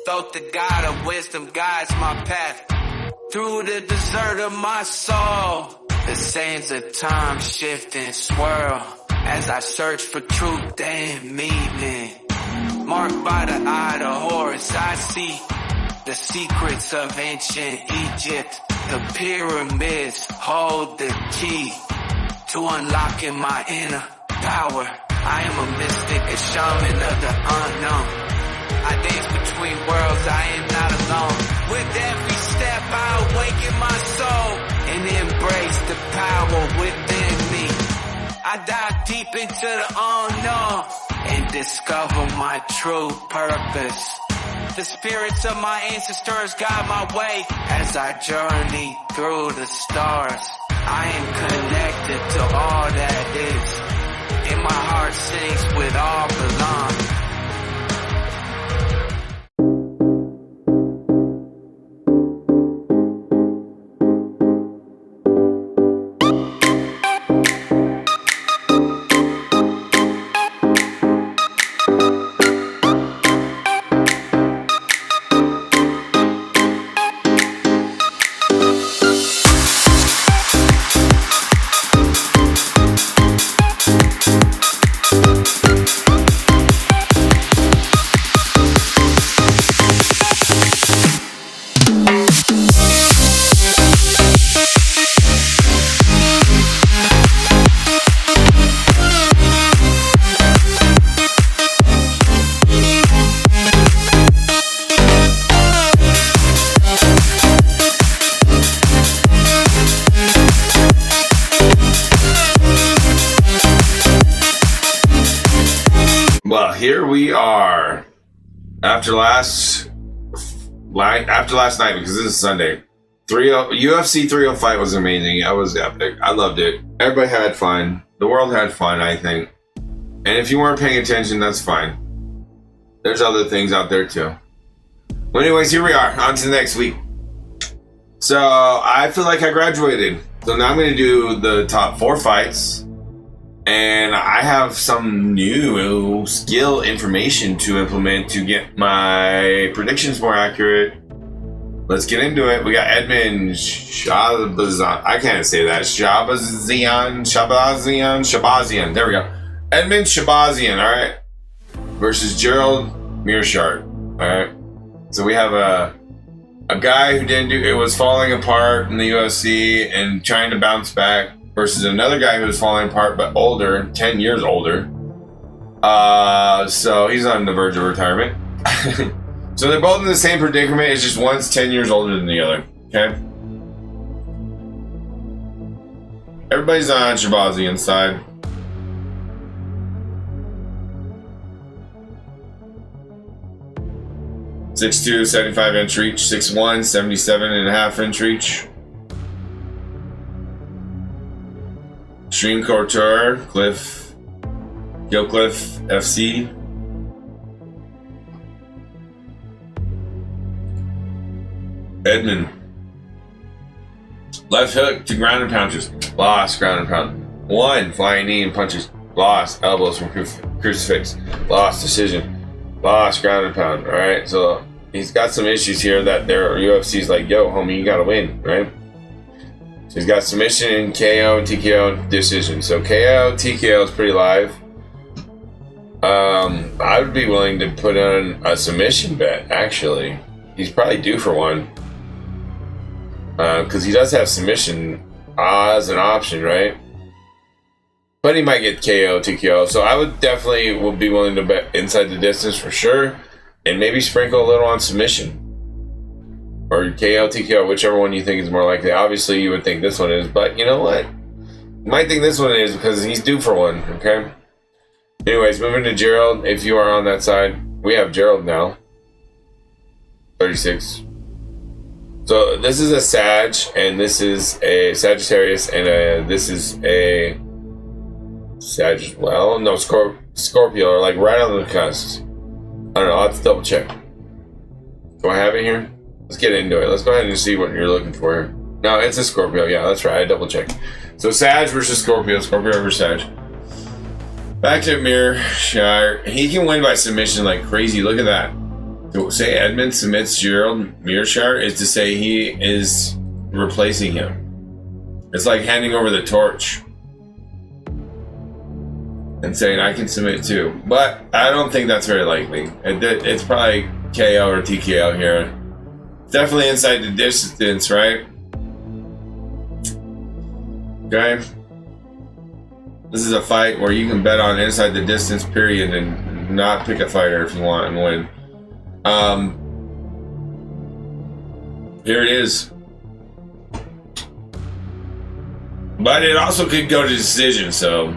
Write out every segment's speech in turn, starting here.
Thoth, the God of wisdom, guides my path through the desert of my soul. The sands of time shift and swirl as I search for truth and meaning. Marked by the eye of Horus, I see the secrets of ancient Egypt. The pyramids hold the key to unlocking my inner power. I am a mystic, a shaman of the unknown. I dance between worlds, I am not alone. With every step I awaken my soul and embrace the power within me. I dive deep into the unknown and discover my true purpose. The spirits of my ancestors guide my way as I journey through the stars. I am connected to all that is, and my heart sings with all belong. Well, here we are after last night, because this is Sunday. UFC 305 was amazing. It was epic. I loved it. Everybody had fun. The world had fun, I think. And if you weren't paying attention, that's fine. There's other things out there too. Well, anyways, here we are. On to the next week. So I feel like I graduated. So now I'm going to do the top 4 fights. And I have some new skill information to implement to get my predictions more accurate. Let's get into it. We got Edmen Shahbazyan. I can't say that. Shahbazyan. There we go. Edmen Shahbazyan, all right? Versus Gerald Meerschaert, all right? So we have a guy who was falling apart in the UFC and trying to bounce back, versus another guy who was falling apart but older, 10 years older. So he's on the verge of retirement. So they're both in the same predicament. It's just one's 10 years older than the other. Okay? Everybody's on Shahbazyan's side. .62", 75-inch reach. 6'1", 77.5-inch reach. Extreme Couture, Gilcliff, FC. Edmen. Left hook to ground and punches. Lost ground and pound. 1 flying knee and punches. Lost elbows from crucifix. Lost decision. Lost ground and pound. Alright, so he's got some issues here that their UFC's like, yo, homie, you gotta win, right? So he's got submission, KO, TKO, decision. So KO, TKO is pretty live. I would be willing to put on a submission bet, actually. He's probably due for one. Because he does have submission as an option, right? But he might get KO, TKO. So I would definitely be willing to bet inside the distance for sure. And maybe sprinkle a little on submission. Or KO, TKO, whichever one you think is more likely. Obviously, you would think this one is, but you know what? You might think this one is because he's due for one, okay? Anyways, moving to Gerald. If you are on that side, we have Gerald now. 36. So this is a Sag, and this is a Sagittarius, and this is a Sag. Well, no, Scorpio, or like right on the cusp. I don't know. I'll have to double check. Do I have it here? Let's get into it. Let's go ahead and see what you're looking for here. No, it's a Scorpio. Yeah, that's right. I double checked. So Sag versus Scorpio. Scorpio versus Sag. Back to Meerschaert. He can win by submission like crazy. Look at that. To say Edmen submits Gerald Meerschaert is to say he is replacing him. It's like handing over the torch and saying, I can submit too. But I don't think that's very likely. It's probably KO or TKO here. Definitely inside the distance, right? Okay. This is a fight where you can bet on inside the distance period and not pick a fighter if you want and win. Here it is. But it also could go to decision, so.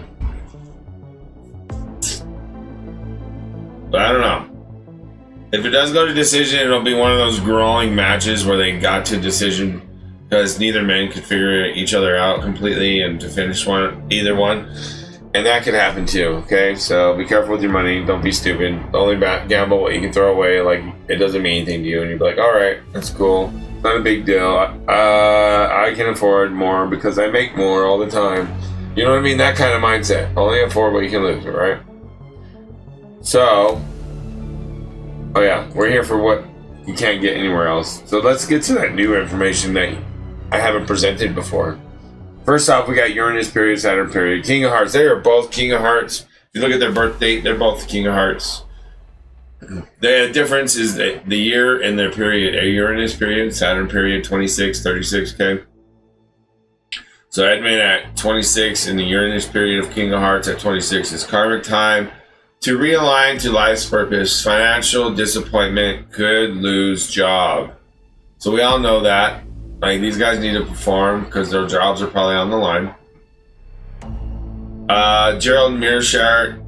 But I don't know. If it does go to decision, it'll be one of those grueling matches where they got to decision because neither man could figure each other out completely and to finish either one. And that could happen too, okay? So be careful with your money. Don't be stupid. Only gamble what you can throw away. Like, it doesn't mean anything to you. And you'll be like, all right, that's cool. It's not a big deal. I can afford more because I make more all the time. You know what I mean? That kind of mindset. Only afford what you can lose, right? So, oh yeah, we're here for what you can't get anywhere else. So let's get to that new information that I haven't presented before. First off, we got Uranus period, Saturn period, King of Hearts. They are both King of Hearts. If you look at their birth date, they're both King of Hearts. The difference is the year and their period. A Uranus period, Saturn period, 26, 36, okay? So Edmen at 26 and the Uranus period of King of Hearts at 26 is karmic time to realign to life's purpose. Financial disappointment, could lose job. So we all know that. Like, these guys need to perform because their jobs are probably on the line. Gerald Meerschaert,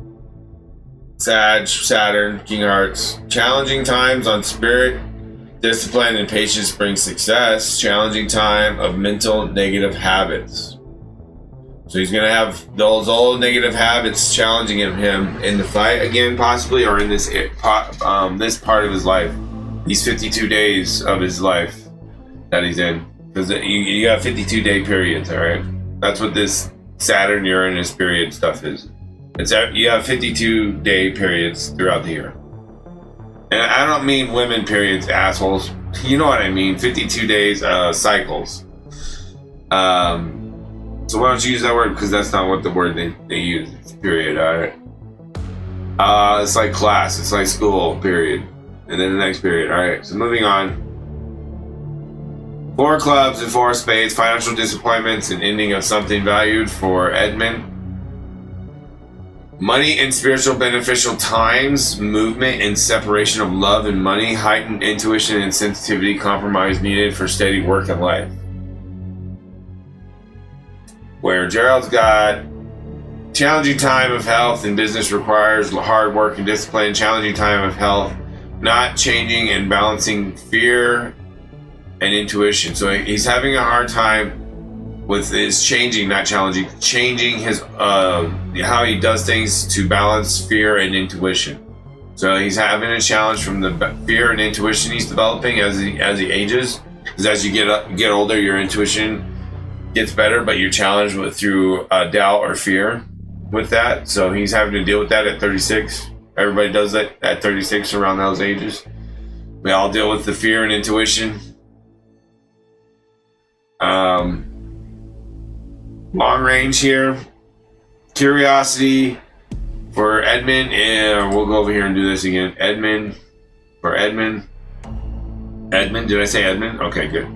Saturn, King of Hearts. Challenging times on spirit, discipline, and patience bring success. Challenging time of mental negative habits. So he's going to have those old negative habits challenging him in the fight again, possibly, or in this part of his life. These 52 days of his life that he's in. Because you got 52-day periods, all right? That's what this Saturn Uranus period stuff is. You have 52-day periods throughout the year. And I don't mean women periods, assholes. You know what I mean. 52 days cycles. So why don't you use that word? Because that's not what the word they use. It's period, alright? It's like class. It's like school, period. And then the next period, alright? So moving on. 4 clubs and 4 spades. Financial disappointments and ending of something valued for Edmen. Money and spiritual beneficial times. Movement and separation of love and money. Heightened intuition and sensitivity. Compromise needed for steady work and life. Where Gerald's got challenging time of health and business requires hard work and discipline. Challenging time of health, not changing and balancing fear and intuition. So he's having a hard time with his changing, not challenging, changing his how he does things to balance fear and intuition. So he's having a challenge from the fear and intuition he's developing as he ages. Because as you get older, your intuition gets better, but you're challenged through doubt or fear with that. So he's having to deal with that at 36. Everybody does that at 36 around those ages. We all deal with the fear and intuition. Long range here. Curiosity for Edmen. And we'll go over here and do this again. Edmen. Did I say Edmen? Okay, good.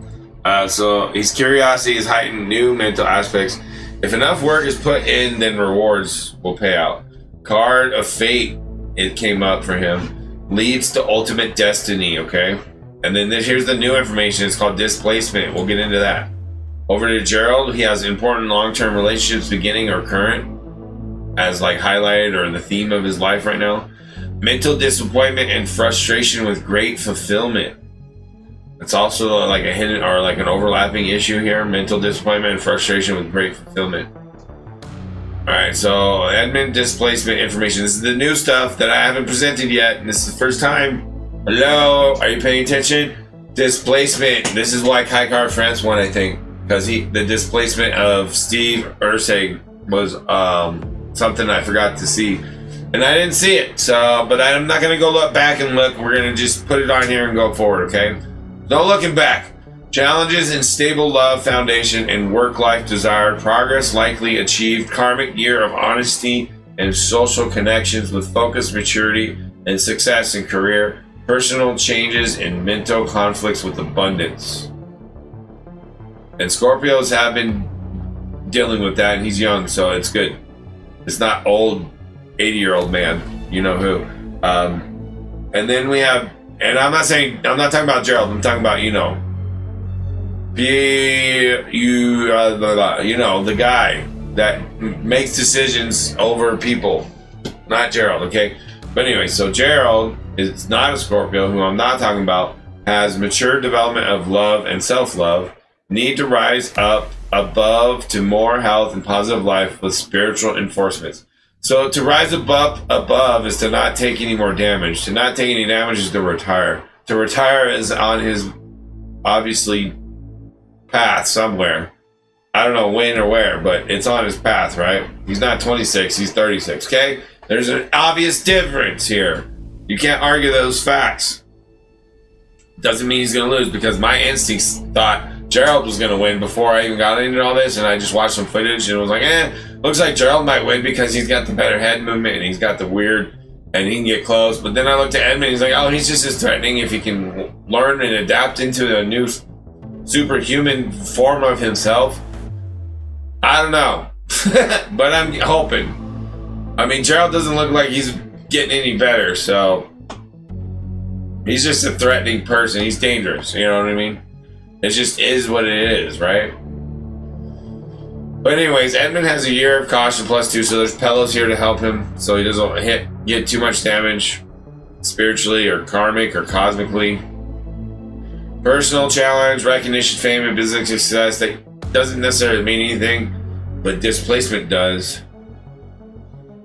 So his curiosity is heightened new mental aspects. If enough work is put in, then rewards will pay out. Card of Fate, it came up for him. Leads to ultimate destiny, okay? And then here's the new information. It's called displacement. We'll get into that. Over to Gerald. He has important long-term relationships beginning or current as like highlighted or the theme of his life right now. Mental disappointment and frustration with great fulfillment. It's also like a hidden or like an overlapping issue here. Mental disappointment and frustration with great fulfillment. Alright, so Edmen displacement information. This is the new stuff that I haven't presented yet. And this is the first time. Hello, are you paying attention? Displacement. This is why Kai Car France won, I think. Because the displacement of Steve Ursig was something I forgot to see. And I didn't see it, so, but I'm not going to go look back and look. We're going to just put it on here and go forward, okay? No looking back. Challenges in stable love, foundation, and work-life desired. Progress likely achieved. Karmic year of honesty and social connections with focus, maturity, and success in career. Personal changes and mental conflicts with abundance. And Scorpios have been dealing with that, and he's young, so it's good. It's not old 80-year-old man, you know who. And then we have, and I'm not talking about Gerald, I'm talking about, you know, the guy that makes decisions over people, not Gerald, okay? But anyway, so Gerald is not a Scorpio, who I'm not talking about, has mature development of love and self-love, need to rise up above to more health and positive life with spiritual enforcements. So to rise above is to not take any more damage. To not take any damage is to retire. To retire is on his, obviously, path somewhere. I don't know when or where, but it's on his path, right? He's not 26, he's 36, okay? There's an obvious difference here. You can't argue those facts. Doesn't mean he's going to lose, because my instincts thought Gerald was going to win before I even got into all this, and I just watched some footage and was like, looks like Gerald might win because he's got the better head movement and he's got the weird, and he can get close. But then I looked at Edmen, he's like, oh, he's just as threatening if he can learn and adapt into a new superhuman form of himself. I don't know, but I'm hoping. I mean, Gerald doesn't look like he's getting any better, so he's just a threatening person. He's dangerous, you know what I mean? It just is what it is, right? But anyways, Edmen has a year of caution +2, so there's pillows here to help him so he doesn't get too much damage spiritually or karmic or cosmically. Personal challenge, recognition, fame, and business success. That doesn't necessarily mean anything, but displacement does.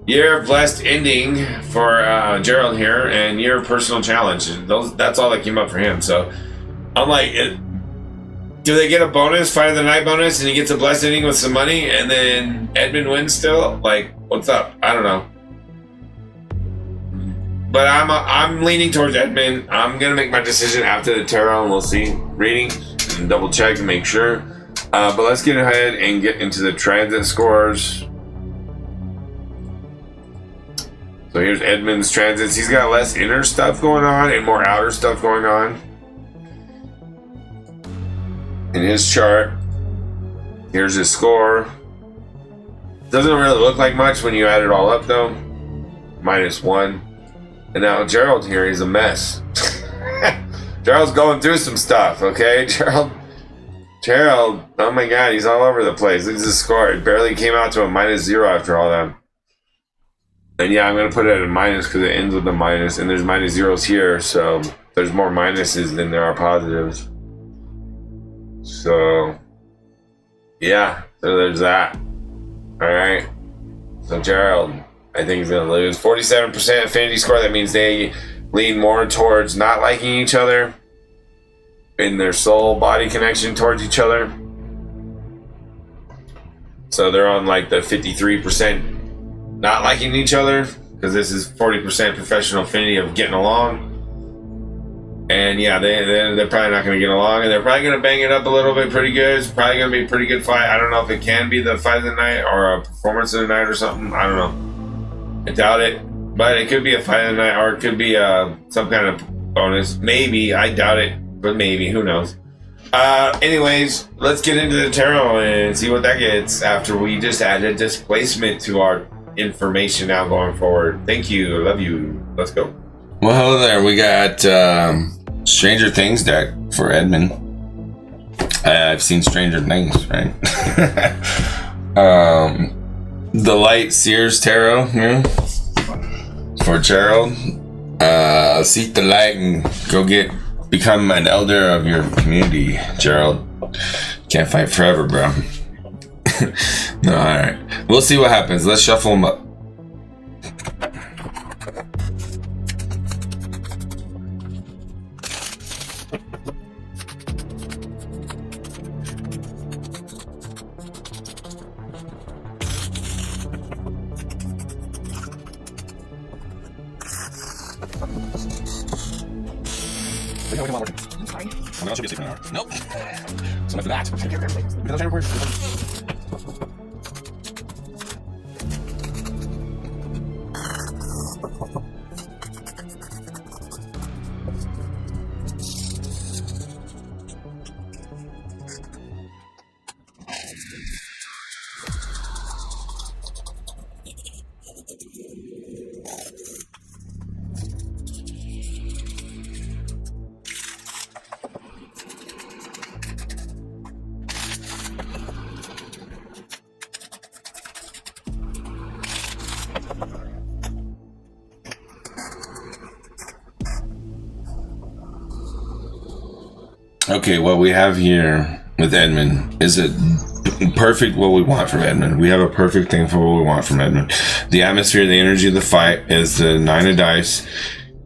Year of blessed ending for Gerald here, and year of personal challenge. That's all that came up for him. So I'm like, do they get a bonus, fight of the night bonus, and he gets a blessed ending with some money, and then Edmen wins still? Like, what's up? I don't know. But I'm leaning towards Edmen. I'm gonna make my decision after the tarot, and we'll see. Reading and double check and make sure. But let's get ahead and get into the transit scores. So here's Edmen's transits. He's got less inner stuff going on and more outer stuff going on in his chart. Here's his score. Doesn't really look like much when you add it all up though. -1. And now Gerald here, he's a mess. Gerald's going through some stuff, okay? Gerald, oh my god, he's all over the place. Look at his score. It barely came out to a -0 after all that. And yeah, I'm going to put it at a minus because it ends with a minus, and there's -0s here, so there's more minuses than there are positives. So, yeah, so there's that. Alright, so Gerald, I think he's going to lose. 47% affinity score, that means they lean more towards not liking each other in their soul-body connection towards each other. So they're on like the 53% not liking each other, because this is 40% professional affinity of getting along. And yeah, they're probably not going to get along, and they're probably going to bang it up a little bit pretty good. It's probably going to be a pretty good fight. I don't know if it can be the fight of the night or a performance of the night or something. I don't know. I doubt it. But it could be a fight of the night, or it could be some kind of bonus. Maybe. I doubt it, but maybe. Who knows? Anyways, let's get into the tarot and see what that gets after we just added displacement to our information now going forward. Thank you. I love you. Let's go. Well, hello there. We got Stranger Things deck for Edmen. I've seen Stranger Things, right? The Light Seers Tarot here for Gerald. Seek the light and go become an elder of your community, Gerald. Can't fight forever, bro. No, alright. We'll see what happens. Let's shuffle them up. I'm not sure you're sleeping an hour. Nope. So after that, because I'm trying to Okay, what we have here with Edmen is a perfect what we want from Edmen. We have a perfect thing for what we want from Edmen. The atmosphere, the energy of the fight is the 9 of dice,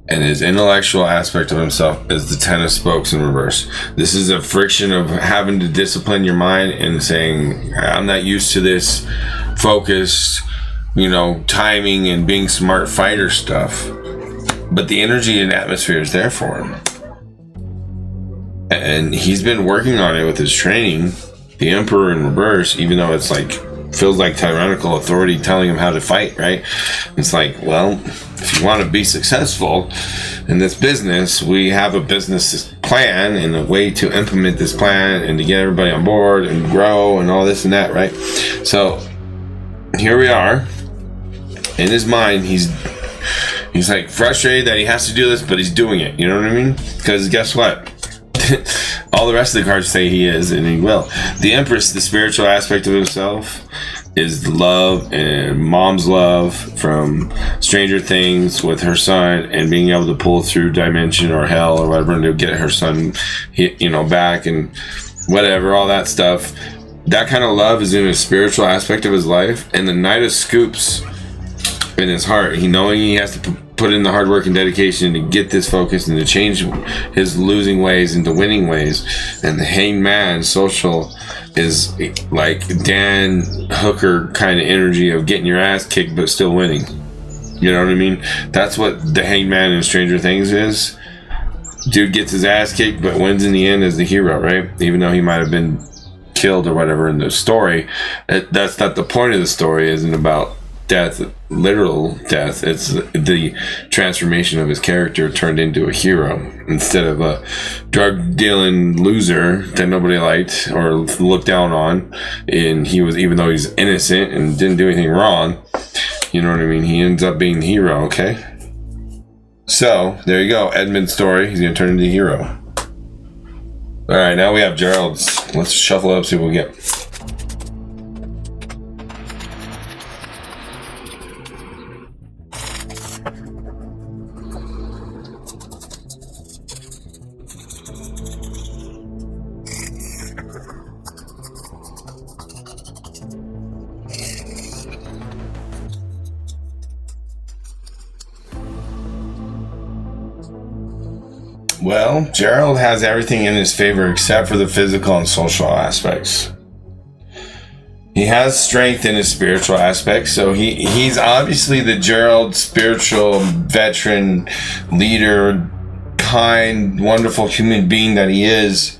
and his intellectual aspect of himself is the 10 of spokes in reverse. This is a friction of having to discipline your mind and saying, I'm not used to this focus, timing and being smart fighter stuff. But the energy and atmosphere is there for him. And he's been working on it with his training. The Emperor in reverse, even though it's feels like tyrannical authority telling him how to fight, right? It's like, well, if you want to be successful in this business, we have a business plan and a way to implement this plan and to get everybody on board and grow and all this and that, right? So here we are. In his mind, he's frustrated that he has to do this, but he's doing it. You know what I mean? Because guess what? All the rest of the cards say he is, and he will. The Empress, the spiritual aspect of himself, is love and mom's love from Stranger Things with her son, and being able to pull through dimension or hell or whatever, and to get her son, back and whatever, all that stuff. That kind of love is in a spiritual aspect of his life, and the Knight of Scoops in his heart. Knowing he has to put in the hard work and dedication to get this focus and to change his losing ways into winning ways. And the Hanged Man social is like Dan Hooker kind of energy of getting your ass kicked but still winning. You know what I mean? That's what the Hanged Man in Stranger Things is. Dude gets his ass kicked but wins in the end as the hero, right? Even though he might have been killed or whatever in the story. That's not the point of the story. Isn't about death, literal death. It's the transformation of his character turned into a hero instead of a drug dealing loser that nobody liked or looked down on. And he was, even though he's innocent and didn't do anything wrong, you know what I mean, he ends up being the hero. Okay, so there you go, Edmen's story. He's gonna turn into a hero. All right, now we have Gerald's. Let's shuffle it up, see what we get. Well, Gerald has everything in his favor except for the physical and social aspects. He has strength in his spiritual aspects, so he's obviously the Gerald spiritual veteran leader, kind, wonderful human being that he is.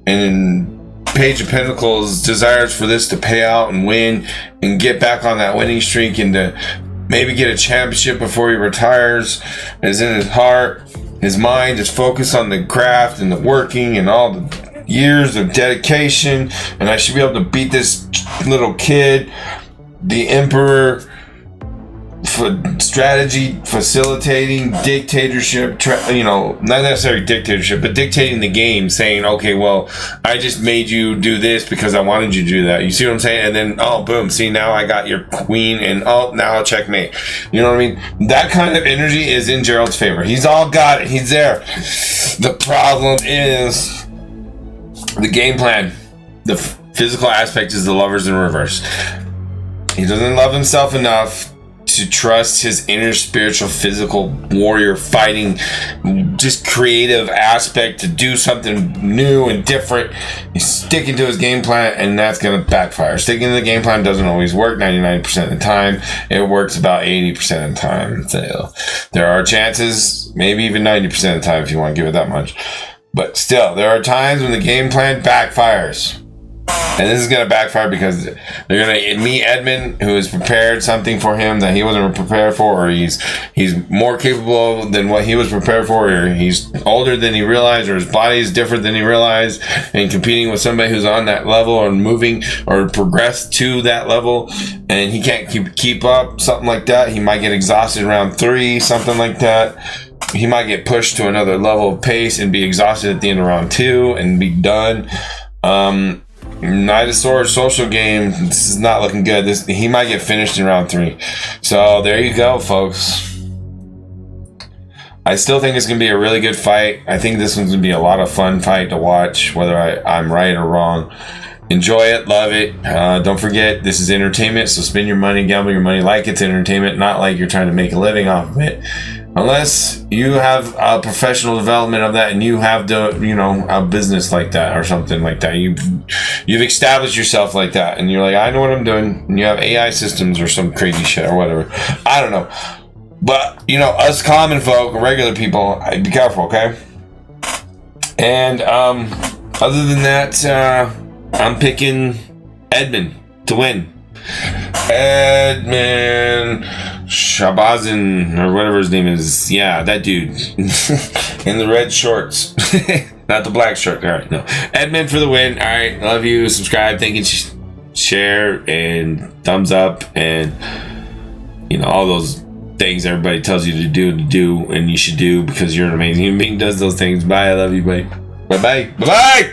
And in Page of Pentacles desires for this to pay out and win and get back on that winning streak and to maybe get a championship before he retires. Is in his heart. His mind is focused on the craft and the working and all the years of dedication. And I should be able to beat this little kid. The Emperor for strategy, facilitating, dictatorship, not necessarily dictatorship, but dictating the game, saying, okay, well, I just made you do this because I wanted you to do that. You see what I'm saying? And then, oh, boom, see, now I got your queen, and oh, now I'll checkmate. You know what I mean? That kind of energy is in Gerald's favor. He's all got it. He's there. The problem is the game plan. The physical aspect is the Lovers in reverse. He doesn't love himself enough to trust his inner spiritual, physical warrior fighting, just creative aspect to do something new and different. He's sticking to his game plan, and that's going to backfire. Sticking to the game plan doesn't always work 99% of the time. It works about 80% of the time. So there are chances, maybe even 90% of the time if you want to give it that much. But still, there are times when the game plan backfires. And this is going to backfire because they're going to meet Edmen, who has prepared something for him that he wasn't prepared for, or he's more capable than what he was prepared for, or he's older than he realized, or his body is different than he realized, and competing with somebody who's on that level or moving or progressed to that level, and he can't keep up, something like that. He might get exhausted around 3, something like that. He might get pushed to another level of pace and be exhausted at the end of round 2 and be done. Knight of Swords social game. This is not looking good. He might get finished in round 3. So there you go, folks. I still think it's gonna be a really good fight. I think this one's gonna be a lot of fun fight to watch, whether I'm right or wrong. Enjoy it, love it. Don't forget, this is entertainment, so spend your money, gamble your money like it's entertainment, not like you're trying to make a living off of it. Unless you have a professional development of that and you have a business like that or something like that. You've established yourself like that and you're like, I know what I'm doing. And you have AI systems or some crazy shit or whatever. I don't know. But, us common folk, regular people, be careful, okay? And other than that, I'm picking Edmen to win. Edmen Shahbazyan, or whatever his name is. Yeah, that dude. In the red shorts. Not the black shirt. All right, no. Edmen for the win. All right, love you. Subscribe, thank you, share, and thumbs up, and all those things everybody tells you to do, and you should do because you're an amazing human being. Does those things. Bye. I love you. Bye. Bye. Bye. Bye. Bye.